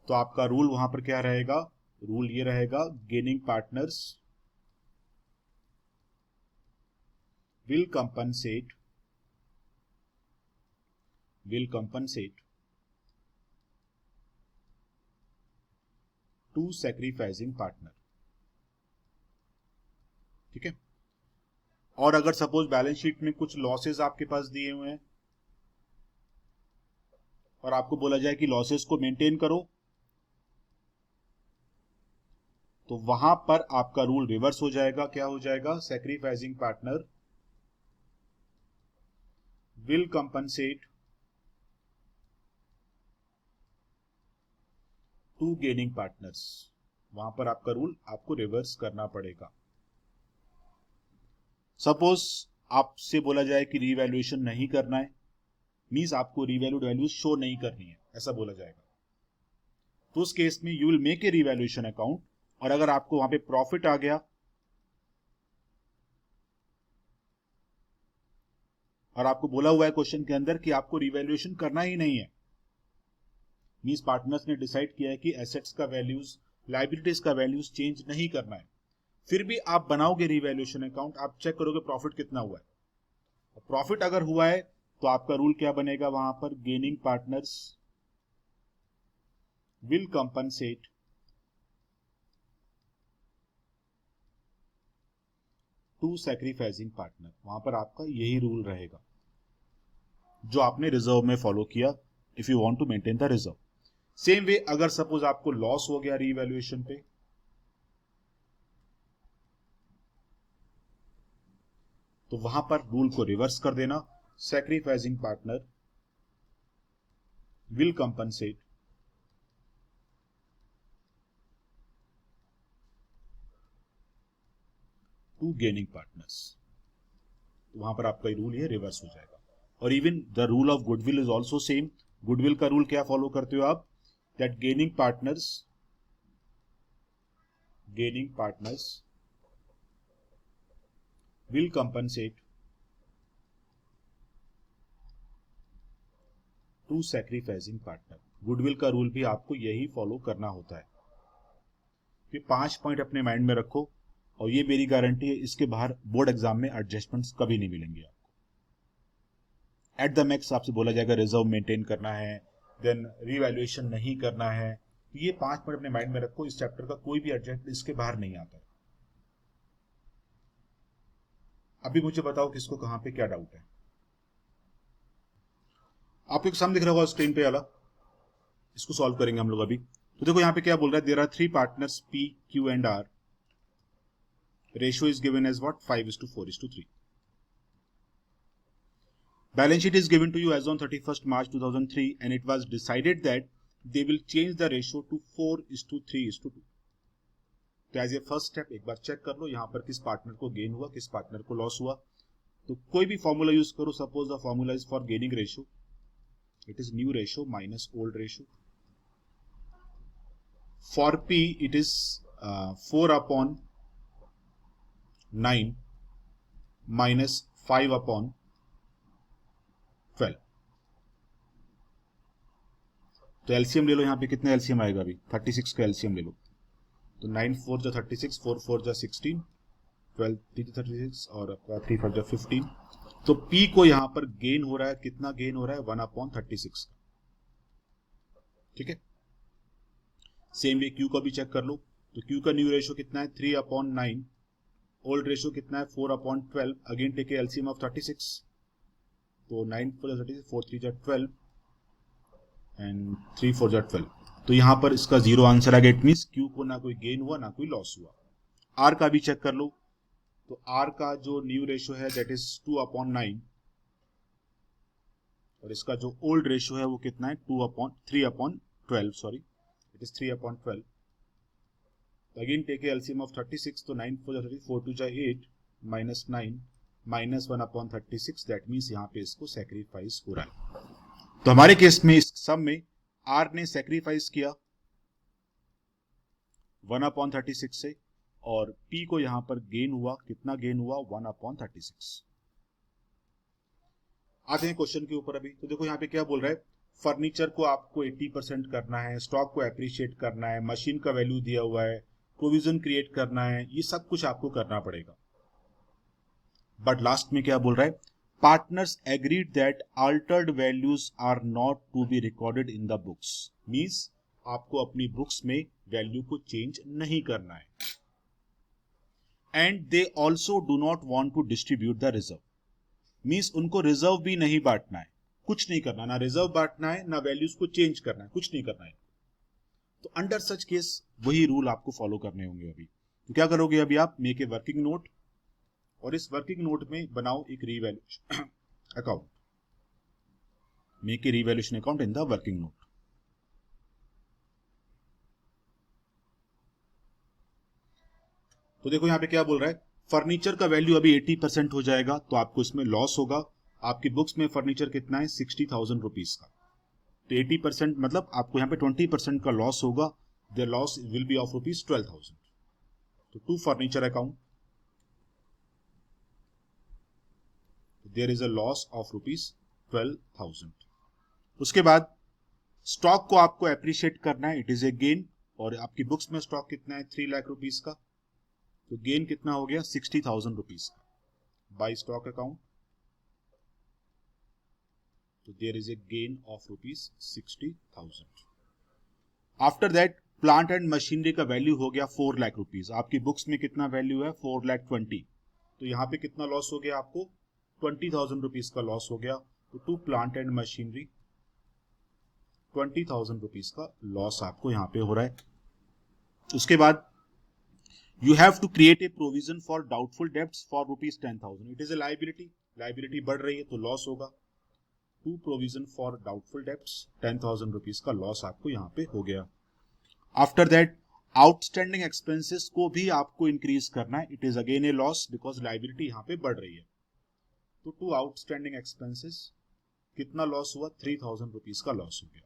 तो आपका रूल वहां पर क्या रहेगा, रूल ये रहेगा, gaining partners will compensate to sacrificing partner। ठीक है। और अगर सपोज बैलेंस शीट में कुछ लॉसेस आपके पास दिए हुए हैं और आपको बोला जाए कि लॉसेस को मेंटेन करो, तो वहां पर आपका रूल रिवर्स हो जाएगा। क्या हो जाएगा, sacrificing partner will compensate to gaining partners. वहां पर आपका रूल आपको रिवर्स करना पड़ेगा। सपोज आपसे बोला जाए कि रीवैल्यूएशन नहीं करना है, मींस आपको रीवैल्यूड वैल्यू शो नहीं करनी है, ऐसा बोला जाएगा। तो उस केस में you will make a revaluation account, और अगर आपको वहां पे प्रॉफिट आ गया और आपको बोला हुआ है क्वेश्चन के अंदर कि आपको रीवैल्यूएशन करना ही नहीं है, मींस पार्टनर्स ने डिसाइड किया है कि एसेट्स का वैल्यूज, लायबिलिटीज का वैल्यूज चेंज नहीं करना है, फिर भी आप बनाओगे रीवैल्यूएशन अकाउंट, आप चेक करोगे प्रॉफिट कितना हुआ है। प्रॉफिट अगर हुआ है तो आपका रूल क्या बनेगा वहां पर, gaining partners will compensate to sacrificing partner. वहां पर आपका यही रूल रहेगा जो आपने रिजर्व में फॉलो किया, if you want to maintain the reserve. Same way अगर सपोज आपको लॉस हो गया रीवैल्यूएशन पे, तो वहां पर रूल को रिवर्स कर देना, sacrificing partner will compensate to gaining partners. वहां पर आपका रूल ये रिवर्स हो जाएगा। और even the rule of goodwill is also same. Goodwill का रूल क्या फॉलो करते हो आप, that gaining partners will compensate to sacrificing partner. Goodwill का रूल भी आपको यही फॉलो करना होता है। ये 5 पॉइंट अपने माइंड में रखो, और ये मेरी गारंटी है, इसके बाहर बोर्ड एग्जाम में एडजस्टमेंट्स कभी नहीं मिलेंगे आपको। एट द मैक्स आपसे बोला जाएगा रिजर्व मेंटेन करना है, देन रीवैल्यूएशन नहीं करना है। ये 5 पॉइंट अपने माइंड में रखो, इस चैप्टर का कोई भी एडजेक्ट इसके बाहर नहीं आता है। अभी मुझे बताओ किसको कहां पे क्या डाउट है। आपको एक सम दिख रहा होगा स्क्रीन पे वाला, इसको सॉल्व करेंगे हम लोग अभी। तो देखो यहाँ पे क्या बोल रहा है, there are 3 partners P, Q and R, ratio is given as what 5:4:3। Balance sheet is given to you as on 31st March 2003 and it was decided that they will change the ratio to 4:3:2। तो as a first step एक बार check कर लो यहाँ पर किस partner को gain हुआ, किस partner को लॉस हुआ। तो कोई भी फॉर्मूला यूज करो, suppose the formula is for gaining ratio, it is new ratio minus old ratio. For P it is 4/9 minus 5/12। तो एलसीएम ले लो, यहाँ पे कितने एलसीएम आएगा अभी, 36 का एलसीएम ले लो। तो 9 4 जा 36, 4 4 जा 16, 12 3 36 और आपका 3 5 जा 15। तो P को यहाँ पर गेन हो रहा है, कितना गेन हो रहा है 1/36 का। ठीक है, सेम वे Q को भी चेक कर लो। तो Q का न्यू रेशियो कितना है 3/9, ओल्ड रेशियो कितना है 4/12। अगेन टेक एलसीएम ऑफ 36, तो 9 4 जा 36, 4 3 जा 12 एंड 3 4 जा 12। तो यहां पर इसका जीरो आंसर आ गया। इट मींस Q को ना कोई गेन हुआ ना कोई लॉस हुआ। R का भी चेक कर लो। तो R का जो न्यू रेशियो है दैट इज 2/9 और इसका जो ओल्ड रेशियो है वो कितना है 3/12, sorry it is 3/12। Again take LCM of 36, तो 9 4 जा 30, 4 2 जा 8 माइनस 9 माइनस 1/36। दैट मीन्स यहाँ पे इसको सेक्रीफाइस हो रहा है। तो हमारे केस में इस सम में R ने सेक्रीफाइस किया 1/36 से और P को यहां पर गेन हुआ, कितना गेन हुआ 1/36। आते हैं क्वेश्चन के ऊपर अभी। तो देखो यहाँ पे क्या बोल रहा है, फर्नीचर को आपको 80% करना है, स्टॉक को एप्रिशिएट करना है, मशीन का वैल्यू दिया हुआ है, प्रोविजन क्रिएट करना है, ये सब कुछ आपको करना पड़ेगा। बट लास्ट में क्या बोल रहा है, partners agreed that altered values are not to be recorded in the books. Means आपको अपनी बुक्स में वैल्यू को चेंज नहीं करना है। And they also do not want to distribute the reserve. Means उनको रिजर्व भी नहीं बांटना है, कुछ नहीं करना, ना रिजर्व बांटना है ना वैल्यूज को चेंज करना है, कुछ नहीं करना है। तो अंडर सच केस वही रूल आपको फॉलो करने होंगे अभी। तो क्या करोगे अभी आप, मेक ए वर्किंग नोट और इस वर्किंग नोट में बनाओ एक revaluation account. Make a revaluation account in the working note. तो देखो यहां पे क्या बोल रहा है, फर्नीचर का वैल्यू अभी 80% हो जाएगा तो आपको इसमें लॉस होगा। आपकी बुक्स में फर्नीचर कितना है 60,000 रुपीज का। तो 80% मतलब आपको यहाँ पे 20% का लॉस होगा। The loss will be of rupees 12,000। तो to furniture account there is a loss of rupees 12,000। उसके बाद स्टॉक को आपको एप्रिशिएट करना है, इट इज ए गेन। और आपकी बुक्स में स्टॉक कितना है 3 लाख रुपीज का। तो गेन कितना हो गया 60,000 रुपीज का बाय स्टॉक अकाउंट। तो there is a gain of rupees 60,000। After that plant and machinery का वैल्यू हो गया 4 लाख रुपीज। आपकी बुक्स में कितना वैल्यू है 4,20,000। तो यहां पे कितना लॉस हो गया आपको 20,000 रुपीज का लॉस हो गया। तो to plant and machinery 20,000 rupees का लॉस आपको यहां पे हो रहा है। उसके बाद you have to create a provision for doubtful debts for rupees 10,000. It is a liability. Liability बढ़ रही है तो लॉस होगा। To provision for doubtful debts 10,000 rupees का लॉस आपको यहाँ पे हो गया। आफ्टर दैट आउटस्टैंडिंग एक्सपेंसेस को भी आपको इंक्रीज करना है। It is again A loss because liability यहाँ पे बढ़ रही है। तो टू आउटस्टैंडिंग एक्सपेंसेस कितना लॉस हुआ 3,000 रुपीज का लॉस हो गया।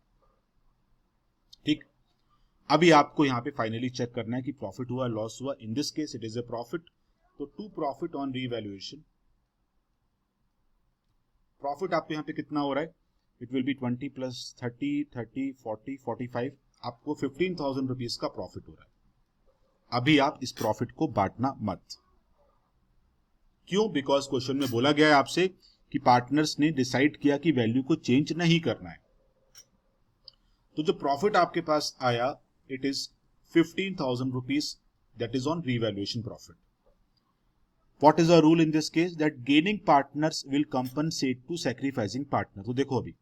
ठीक, अभी आपको यहां पे फाइनली चेक करना है कि प्रॉफिट हुआ लॉस हुआ। In this case it is a profit. तो to profit on revaluation, profit आपको यहां पे कितना हो रहा है, इट विल बी 20 प्लस 30 30 40 45। आपको 15,000 रुपीज का प्रॉफिट हो रहा है। अभी आप इस प्रॉफिट को बांटना मत। क्यों? बिकॉज क्वेश्चन में बोला गया है आपसे कि पार्टनर्स ने डिसाइड किया कि वैल्यू को चेंज नहीं करना है। तो जो प्रॉफिट आपके पास आया it is 15,000 rupees, that is on revaluation profit. What is the rule in this case? That gaining partners will compensate to sacrificing partner। तो देखो अभी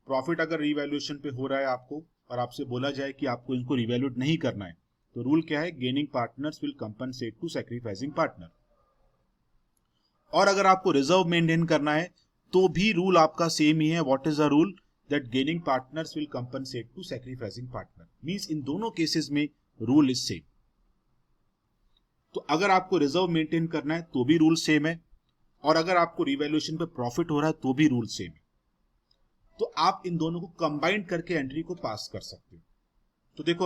प्रॉफिट अगर रीवैल्यूएशन पे हो रहा है आपको और आपसे बोला जाए कि आपको इनको रिवैल्यूट नहीं करना है, तो रूल क्या है? Gaining partners will compensate to sacrificing partner. और अगर आपको रिजर्व मेंटेन करना है तो भी रूल आपका सेम ही है। What is the rule? That gaining partners will compensate to sacrificing partner. Means in दोनों केसेस में रूल इज सेम। तो अगर आपको रिजर्व मेंटेन करना है तो भी रूल सेम है, और अगर आपको रिवैल्यूएशन पे प्रॉफिट हो रहा है तो भी रूल सेम है। तो आप इन दोनों को कंबाइन करके एंट्री को पास कर सकते हो। तो देखो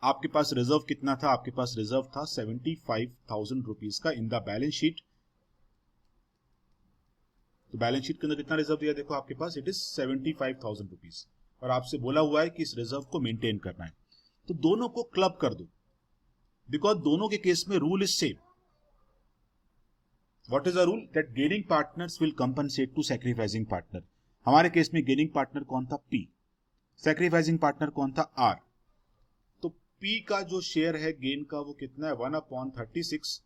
आपके पास रिजर्व कितना था? आपके पास रिजर्व था 75,000 रुपीज का इन द बैलेंस शीट। तो बैलेंस शीट के अंदर कितना रिजर्व दिया? देखो आपके पास इट इज 75,000 रुपीज, और आपसे बोला हुआ है कि इस रिजर्व को मेंटेन करना है। तो दोनों को क्लब कर दो, बिकॉज दोनों के केस में rule is same. What is the rule? That gaining partners will compensate to sacrificing partner. हमारे केस में गेनिंग पार्टनर कौन था? P। सैक्रिफाइसिंग पार्टनर कौन था? R। तो P का जो शेयर है गेन का वो कितना है? 1/36।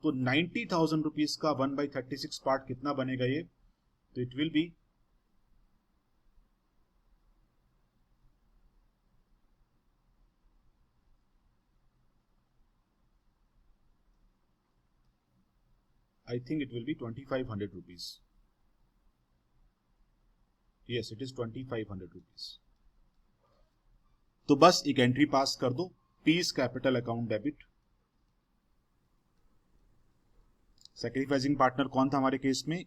तो 90,000 रुपीज का 1/36 पार्ट कितना बनेगा ये? तो it will B I think it will be 2,500 rupees. Yes, it is 2,500 rupees. तो बस एक एंट्री पास कर दो, P's capital account debit. Sacrificing partner कौन था हमारे केस में?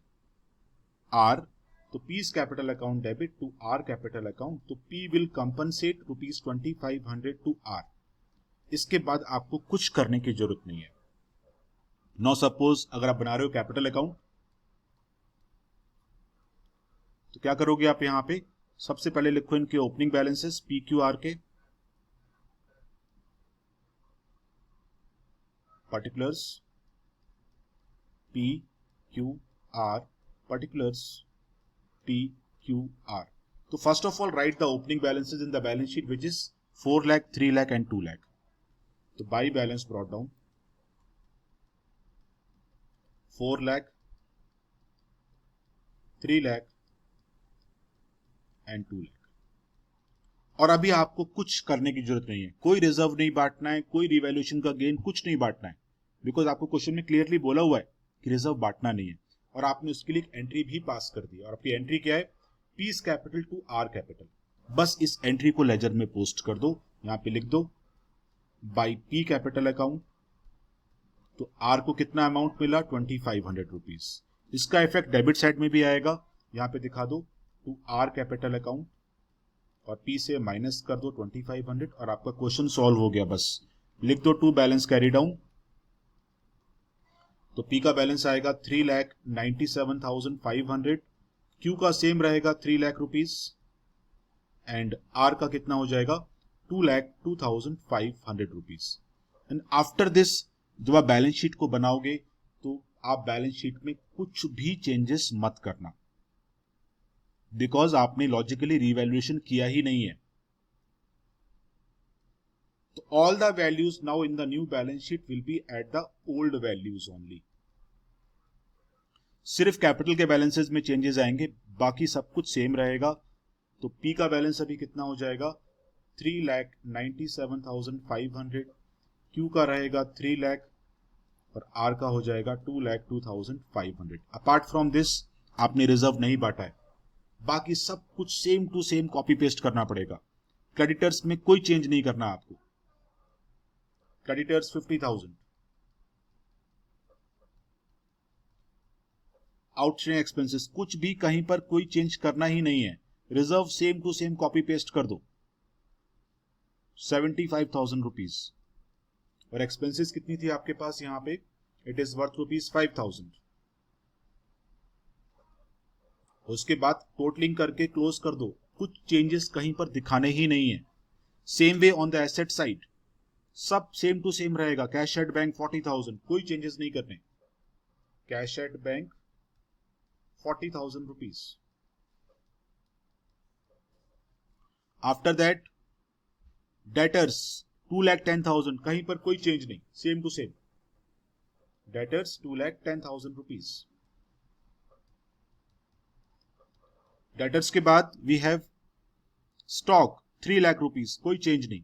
R। तो P's capital account debit to R capital account. तो P will compensate rupees 2,500 to R। इसके बाद आपको कुछ करने की जरूरत नहीं है। नो सपोज अगर आप बना रहे हो कैपिटल अकाउंट, तो क्या करोगे आप? यहां पे सबसे पहले लिखो इनके ओपनिंग बैलेंसेस PQR के, पर्टिकुलर्स PQR, पर्टिकुलर्स PQR। तो first of all write the opening balances in the balance sheet which is 4 lakh, 3 lakh and 2 lakh. तो by balance brought down 4 lakh, 3 lakh and 2 lakh. और अभी आपको कुछ करने की जरूरत नहीं है, कोई रिजर्व नहीं बांटना है, कोई रिवैल्यूएशन का गेन कुछ नहीं बांटना है, बिकॉज आपको क्वेश्चन में क्लियरली बोला हुआ है कि रिजर्व बांटना नहीं है। और आपने उसके लिए एक एंट्री भी पास कर दी, और आपकी एंट्री क्या है? P's capital to R capital. बस इस एंट्री को लेजर में पोस्ट कर दो, यहां पे लिख दो बाई P कैपिटल अकाउंट। तो R को कितना अमाउंट मिला? 2,500 रुपीज। इसका इफेक्ट डेबिट साइड में भी आएगा, यहां पे दिखा दो टू R कैपिटल अकाउंट, और P से माइनस कर दो 2,500, और आपका क्वेश्चन सॉल्व हो गया। बस लिख दो टू बैलेंस कैरी डाउन। तो P का बैलेंस आएगा 3,97,500, Q का सेम रहेगा 3 लाख रुपीज, एंड R का कितना हो जाएगा? 2,02,500 रुपीज। एंड आफ्टर दिस जब आप बैलेंस शीट को बनाओगे तो आप बैलेंस शीट में कुछ भी चेंजेस मत करना, बिकॉज आपने लॉजिकली रिवैल्यूएशन किया ही नहीं है। तो all the values now in the new balance sheet will be at the old values only. सिर्फ कैपिटल के बैलेंसेस में चेंजेस आएंगे, बाकी सब कुछ सेम रहेगा। तो P का बैलेंस अभी कितना हो जाएगा? 3,97,500, Q का रहेगा 3 लाख, और R का हो जाएगा 2,02,500। अपार्ट फ्रॉम दिस आपने रिजर्व नहीं बांटा है, बाकी सब कुछ same to same copy paste करना पड़ेगा। क्रेडिटर्स में कोई चेंज नहीं करना आपको। क्रेडिटर्स 50,000, आउटस्टैंडिंग एक्सपेंसेस कुछ भी कहीं पर कोई चेंज करना ही नहीं है। Reserve same to same copy paste कर दो 75,000 रुपीज, और एक्सपेंसेस कितनी थी आपके पास यहां पे? It is worth rupees 5,000। उसके बाद टोटलिंग करके क्लोज कर दो, कुछ चेंजेस कहीं पर दिखाने ही नहीं है। Same way on the asset side, सब सेम टू सेम रहेगा। कैश एट बैंक 40,000, कोई चेंजेस नहीं करने। Cash at bank 40,000 rupees. After that debtors 2,10,000, कहीं पर कोई चेंज नहीं, same to same. Debtors 2,10,000 rupees. डेटर्स के बाद we have stock 3 lakh rupees, कोई चेंज नहीं,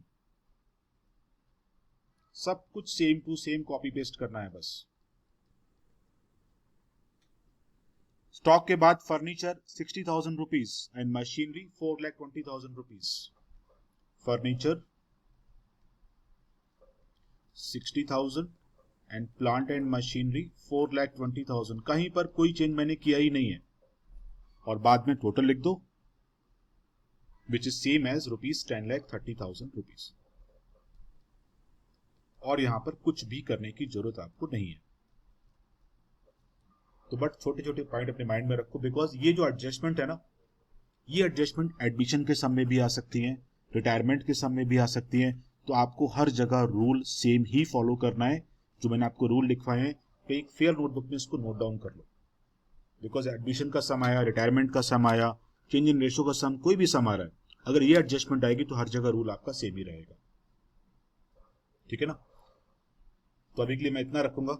सब कुछ same to same copy paste करना है बस। स्टॉक के बाद furniture 60,000 rupees and machinery 4,20,000 rupees. Furniture 60,000 and plant and machinery 4,20,000, कहीं पर कोई चेंज मैंने किया ही नहीं है। और बाद में टोटल लिख दो which is same as rupees 10,30,000 rupees. और यहां पर कुछ भी करने की जरूरत आपको नहीं है। तो बट छोटे छोटे पॉइंट अपने माइंड में रखो, बिकॉज ये जो एडजस्टमेंट है ना, ये एडजस्टमेंट एडमिशन के समय भी आ सकती है, रिटायरमेंट के समय भी आ सकती है। तो आपको हर जगह रूल सेम ही फॉलो करना है। जो मैंने आपको रूल लिखवाए हैं तो एक फेयर नोटबुक में इसको नोट डाउन कर लो, बिकॉज एडमिशन का सम आया, रिटायरमेंट का सम आया, चेंज इन रेशो का सम, कोई भी सम आ रहा है, अगर ये एडजस्टमेंट आएगी तो हर जगह रूल आपका सेम ही रहेगा। ठीक है ना? तो अभी के लिए मैं इतना रखूंगा।